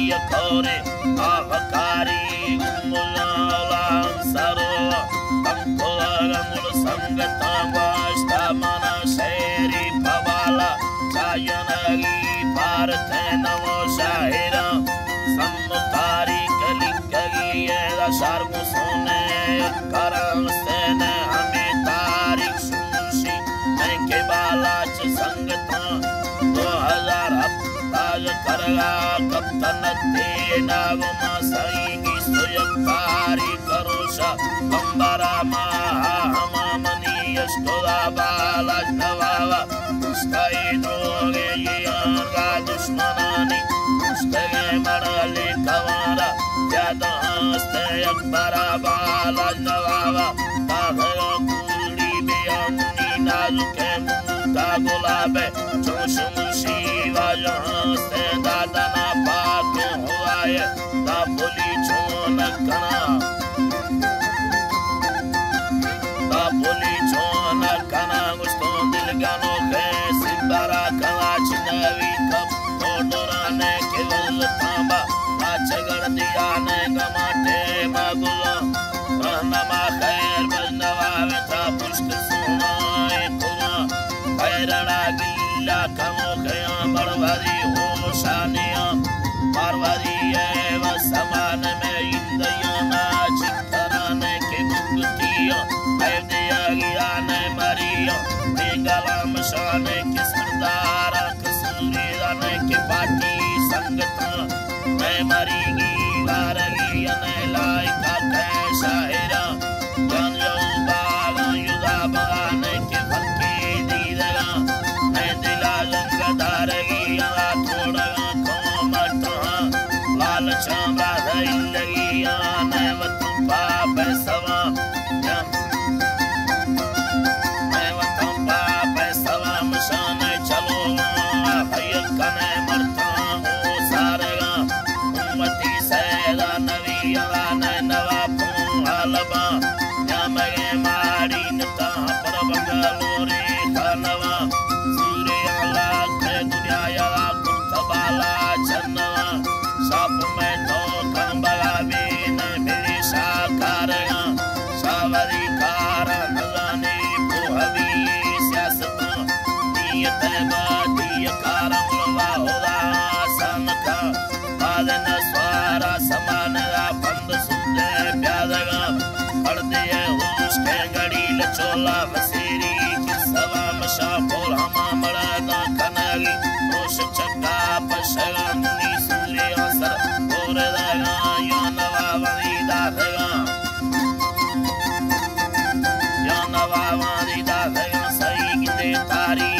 Maria Kore Avakari Umulam Saro Tamkolamul Sangatamashtamana Sheri Pavala Jayanagi Partenamo Shahira Samutari Kalikagi Eda Sharmusone Karamstene Amitari Sushi Nenke Balach Sangatan 2000 Karga Kaptanati Naguma Saigi Suyakari Karusha Kambara Mahamani Yaskola Balaj Navava Ustaidu Geyianga Dushmanani Ustage Marali Kavara Yada Aste Akbara Balaj Navava Tahaya Kuri Biyani Nazuke Mutagulabe Choshum Shiva Jahaste Dadana Pato Huaye Da Puli Chona Kana Da Puli Chona Kana Guston Dilgano Ke Simbara Kala Chinavi Kap Todorane Kivul Tamba Achagar Diyane Gamate Magula Ranama Khair Bajnava Vita Pushk Suna Ekuma Khairana Gilla Kamo Khaya Barvari Hoshaniya Marvari Eva Saman Me Indayana Chittarane Ke Mugutiya Aivdiya Giyane Mariya Bengalam Shane Ke Sardara Kasuriyane Ke Pati Sangata Me Marigi Varagi Ane Laika Ke Shahira Jan Yubala Yudabane Ke Fakki Didaga Me Dila Langadaragi Ala Thoda Komata Lal Chamba Dailagi Ane Vatumpa Pesava Mashane chalo bhaiya kane marta ho sarega ummati sayda nabiya ne nawapu alaba yamage mari nta parabangalore khanava surya lakhe dunya ya kuntabala channa sap me to kambala bin mere sakarega savari kara nagani puhavi siyasat Diya karam lova hoda samaka Padana swara samana pand sunde pyadaga Kardiye uske gadi lachola vasiri Kisava masha pol hama marada kanagi Rosh chakka pashaga muni suri asar Oradaga yanava vadida dhaga Yanava vadida dhaga Saigi de tari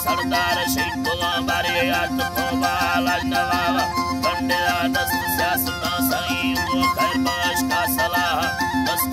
Sardar Shaikula Bariyat Koval Navava Pandya Dast Syasata Sahi Khair Bash Ka Salah Dast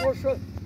Poxa.